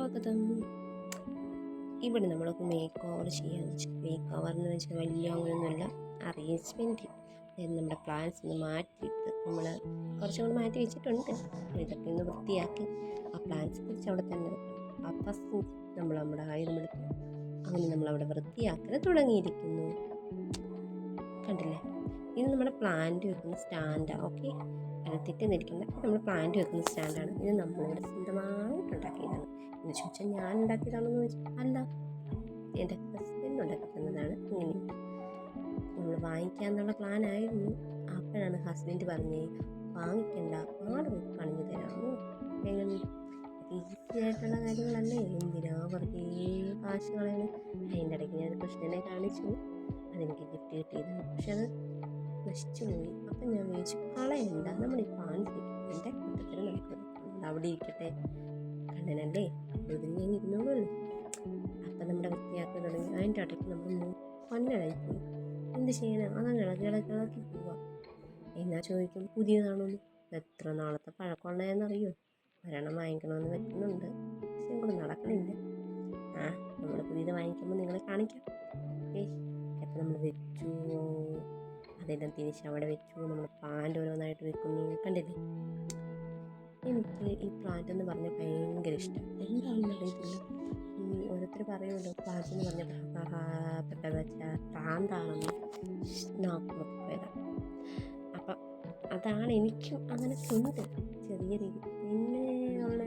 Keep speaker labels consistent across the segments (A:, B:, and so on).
A: സ്വാഗതം. ഇവിടെ നമ്മളൊക്കെ മേക്ക് ഓവർ ചെയ്യാന്ന് വെച്ചാൽ മേക്ക് ഓവർ എന്ന് വെച്ചാൽ വലിയ അങ്ങനെയൊന്നുമില്ല, അറേഞ്ച്മെൻറ്റ്. നമ്മുടെ പ്ലാൻസ് ഒന്ന് മാറ്റിയിട്ട് നമ്മൾ കുറച്ചും കൂടി മാറ്റി വെച്ചിട്ടുണ്ട്. ഇതൊക്കെ ഒന്ന് വൃത്തിയാക്കി ആ പ്ലാൻസ് തിരിച്ച് അവിടെ തന്നെ വെക്കണം. ആ ഫസ്റ്റ് നമ്മൾ നമ്മുടെ ആയുധമെടുത്ത് അങ്ങനെ നമ്മളവിടെ വൃത്തിയാക്കാൻ തുടങ്ങിയിരിക്കുന്നു. കണ്ടില്ലേ, ഇത് നമ്മുടെ പ്ലാന്റ് വെക്കുന്ന സ്റ്റാൻഡാണ്. ഓക്കെ, തെറ്റിന്നിരിക്കുന്നത് നമ്മൾ പ്ലാന്റ് വെക്കുന്ന സ്റ്റാൻഡാണ്. ഇത് നമ്മളിവിടെ സ്വന്തമായിട്ട് ഉണ്ടാക്കിയതാണ്. എന്ന് ചോദിച്ചാൽ ഞാൻ ഉണ്ടാക്കിയതാണെന്ന് വെച്ചാൽ അല്ല, എൻ്റെ ഹസ്ബൻഡ് ഉണ്ടാക്കി തന്നതാണ്. ഇങ്ങനെ നമ്മൾ വാങ്ങിക്കാന്നുള്ള പ്ലാനായിരുന്നു. അപ്പോഴാണ് ഹസ്ബൻഡ് പറഞ്ഞേ വാങ്ങിക്കണ്ട, ആട് പണിഞ്ഞു തരാമോ. എങ്ങനെ ഈസി ആയിട്ടുള്ള കാര്യങ്ങളല്ലേ, എന്തിനാ വെറുതെ കാശുകളാണ്. അതിൻ്റെ ഇടയ്ക്ക് ഞാൻ കൃഷ്ണനെ കാണിച്ചു, അതെനിക്ക് ഗിഫ്റ്റ് കിട്ടിയതാണ്. പക്ഷെ അത് നശിച്ചു പോയി. അപ്പം ഞാൻ വിചാരിച്ചു കളയണ്ട, നമ്മൾ ഈ പാൻസിൻ്റെ കൂട്ടത്തിൽ നമുക്ക് അവിടെ ഇരിക്കട്ടെ, കണ്ണനല്ലേ ഒതുങ്ങി ഇരുന്നോളൂ. അപ്പം നമ്മുടെ വൃത്തിയാക്കാൻ തുടങ്ങി. അതിൻ്റെ ഇടയ്ക്ക് നമ്മൾ പന്നലായിപ്പോയി. എന്ത് ചെയ്യാനാണ്, അതങ്ങനെ ഇളക്കി പോവാം. എന്നാ ചോദിക്കും പുതിയതാണോന്ന്. എത്ര നാളത്തെ പഴക്കമുള്ളതെന്നറിയോ. ഒരെണ്ണം വാങ്ങിക്കണമെന്ന് വെക്കുന്നുണ്ട്, പക്ഷെ കൂടെ നടക്കണില്ല. നമ്മൾ പുതിയത് വാങ്ങിക്കുമ്പോൾ നിങ്ങളെ കാണിക്കാം. അപ്പം നമ്മൾ വെച്ചു, അതെല്ലാം തിരിച്ച് അവിടെ വെച്ചു. നമ്മൾ പ്ലാന്റ് ഓരോന്നായിട്ട് വെക്കുന്നു. കണ്ടില്ലേ, എനിക്ക് ഈ പ്ലാന്റ് എന്ന് പറഞ്ഞാൽ ഭയങ്കര ഇഷ്ടം. എന്താണെന്ന് അറിയത്തില്ല. ഓരോരുത്തർ പറയുമല്ലോ പ്ലാന്റ് എന്ന് പറഞ്ഞാൽ പെട്ടെന്ന് വെച്ചാൽ പ്രാന്താണെന്ന് നോക്കുമ്പോൾ. അപ്പം അതാണ് എനിക്കും അങ്ങനെ ഉണ്ട് ചെറിയ രീതി. പിന്നെ ഉള്ള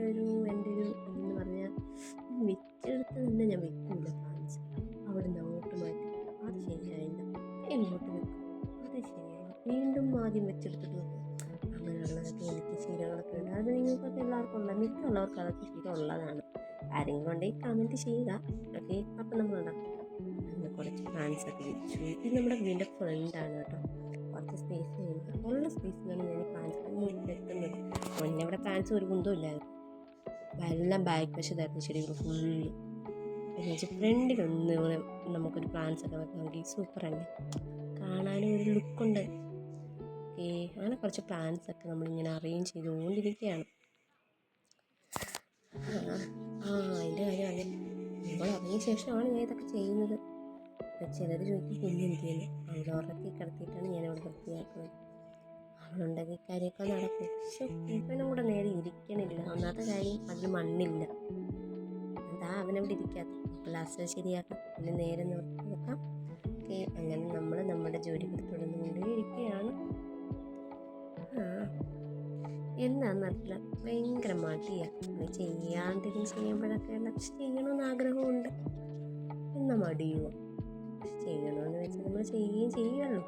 A: എൻ്റെ ഒരു ഇതെന്ന് പറഞ്ഞാൽ വെച്ചെടുത്ത് തന്നെ ഞാൻ വെക്കില്ല. പ്ലാന്റ്സ് അവിടെ നിന്ന് അങ്ങോട്ട് മാറ്റി, അത് ശരിയായില്ല, ഇങ്ങോട്ട് വെക്കും, അത് ശരിയായില്ല, വീണ്ടും ആദ്യം വെച്ചെടുത്തിട്ട് വെക്കും. അങ്ങനെയുള്ളതൊക്കെ എനിക്ക് ശീലങ്ങളൊക്കെ ഉണ്ട്. അത് നിങ്ങൾക്കൊക്കെ എല്ലാവർക്കും ഉള്ള, മിക്കുള്ളവർക്ക് അതൊക്കെ ശീലമുള്ളതാണ്. ആരെങ്കിലും ഉണ്ടെങ്കിൽ കമൻറ്റ് ചെയ്യുക. ഓക്കെ, അപ്പം നമ്മളുണ്ടാക്കും. അങ്ങനെ കുറച്ച് പ്ലാന്റ്സ് ഒക്കെ വെച്ചു. ഇത് നമ്മുടെ വീടിൻ്റെ ഫ്രണ്ടാണ് കേട്ടോ. കുറച്ച് സ്പേസ് ചെയ്യുന്നത് ഉള്ള സ്പേസിലാണ് ഞാൻ ഈ പ്ലാന്റ്സ് വെക്കുന്നത്. മുന്നേ ഇവിടെ പ്ലാന്റ്സ് ഒരു കുന്തവും ഇല്ലായിരുന്നു, എല്ലാം ബാക്ക് വശത്തായിരുന്നു ചെടികൾ ഫുള്ള്. എന്ന് വെച്ചാൽ ഫ്രണ്ടിലൊന്ന് നമുക്കൊരു പ്ലാന്റ്സ് ഒക്കെ വെക്കാമെങ്കിൽ സൂപ്പറല്ലേ, കാണാനും ഒരു ലുക്കുണ്ട്. ഓക്കെ, അങ്ങനെ കുറച്ച് പ്ലാന്റ്സ് ഒക്കെ നമ്മളിങ്ങനെ അറേഞ്ച് ചെയ്തുകൊണ്ടിരിക്കുകയാണ്. അതിൻ്റെ കാര്യം അറിയാം, നമ്മൾ ഇറങ്ങിയ ശേഷമാണ് ഞാൻ ഇതൊക്കെ ചെയ്യുന്നത്. ചിലർ ചോദിക്കും കുഞ്ഞെന്ത് ചെയ്യുന്നു. അവൾ ഉറക്കി കിടത്തിയിട്ടാണ് ഞാനവിടെ വൃത്തിയാക്കുന്നത്. അവളുണ്ടെങ്കിൽ കാര്യമൊക്കെ നടക്കും. പക്ഷെ ഇവനും കൂടെ നേരെ ഇരിക്കണില്ല. ഒന്നാമത്തെ കാര്യം അതിൽ മണ്ണില്ല, അതാ അവനവിടെ ഇരിക്കാത്ത. അപ്പോൾ ലാസ്റ്റ് ശരിയാക്കാം, പിന്നെ നേരെ നിർത്തി വെക്കാം. ഓക്കെ, അങ്ങനെ നമ്മൾ നമ്മുടെ ജോലികൾ തുടർന്നുകൊണ്ടേ ഇരിക്കുകയാണ്. എന്താണെന്നറിയില്ല, ഭയങ്കര മടിയാണ്. ചെയ്യുമ്പോഴൊക്കെ പക്ഷെ ചെയ്യണമെന്ന് ആഗ്രഹമുണ്ട്, എന്നാൽ മടിയുമോ. പക്ഷെ ചെയ്യണമെന്ന് വെച്ചാൽ നമ്മൾ ചെയ്യുമല്ലോ.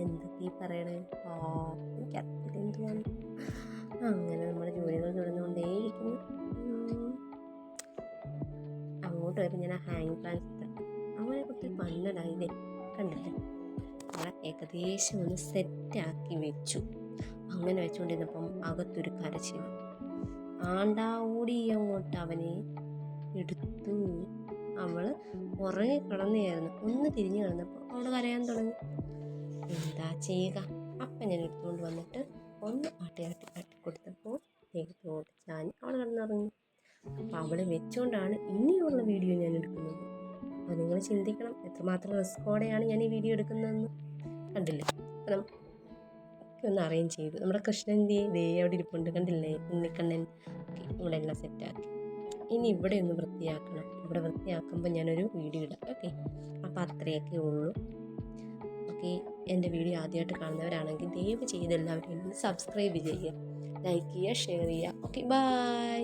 A: എന്തൊക്കെ ഈ പറയണേ, എനിക്കറിയില്ല എന്തുവാണ്. അങ്ങനെ നമ്മുടെ ജോലികൾ തുടർന്നുകൊണ്ടേയിരിക്കുന്നു. അങ്ങോട്ട് പോയപ്പോൾ ഞാൻ ആ ഹാങ്ങിങ് പ്ലാന്റ്സ് അങ്ങനെ ഒത്തിരി പന്നലായില്ലേ, കണ്ടില്ലേ. നമ്മളെ ഏകദേശം ഒന്ന് സെറ്റാക്കി വെച്ചു. അങ്ങനെ വെച്ചുകൊണ്ടിരുന്നപ്പം അകത്തൊരു കരച്ചിൽ. ഓടി അങ്ങോട്ട് അവനെ എടുത്തു. അവൾ ഉറങ്ങിക്കിടന്നായിരുന്നു. ഒന്ന് തിരിഞ്ഞു കിടന്നപ്പോൾ അവൾ കരയാൻ തുടങ്ങി. എന്താ ചെയ്യുക. അപ്പം ഞാൻ എടുത്തുകൊണ്ട് വന്നിട്ട് ഒന്ന് ആട്ടി കൊടുത്തപ്പോൾ ദേഹത്തോട്ട് ചാഞ്ഞ് അവൾ കിടന്നുറങ്ങി. അപ്പം അവളെ വെച്ചുകൊണ്ടാണ് ഇനിയുള്ള വീഡിയോ ഞാൻ എടുക്കുന്നത്. അപ്പോൾ നിങ്ങൾ ചിന്തിക്കണം എത്രമാത്രം റിസ്കോടെയാണ് ഞാൻ ഈ വീഡിയോ എടുക്കുന്നതെന്ന്. കണ്ടില്ലേ, അപ്പം ഒന്ന് അറേഞ്ച് ചെയ്തു. നമ്മുടെ കൃഷ്ണൻ്റെ ദേ അവിടെ ഇരിപ്പുണ്ട്, കണ്ടില്ലേ, ഉണ്ണിക്കണ്ണൻ. ഇവിടെ എല്ലാം സെറ്റാക്കി. ഇനി ഇവിടെ ഒന്ന് വൃത്തിയാക്കണം. ഇവിടെ വൃത്തിയാക്കുമ്പോൾ ഞാനൊരു വീഡിയോ ഇടാം. ഓക്കെ, അപ്പോൾ അത്രയൊക്കെ ഉള്ളൂ. ഓക്കെ, എൻ്റെ വീഡിയോ ആദ്യമായിട്ട് കാണുന്നവരാണെങ്കിൽ ദയവ് ചെയ്ത് എല്ലാവരും സബ്സ്ക്രൈബ് ചെയ്യുക, ലൈക്ക് ചെയ്യുക, ഷെയർ ചെയ്യുക. Okay, by.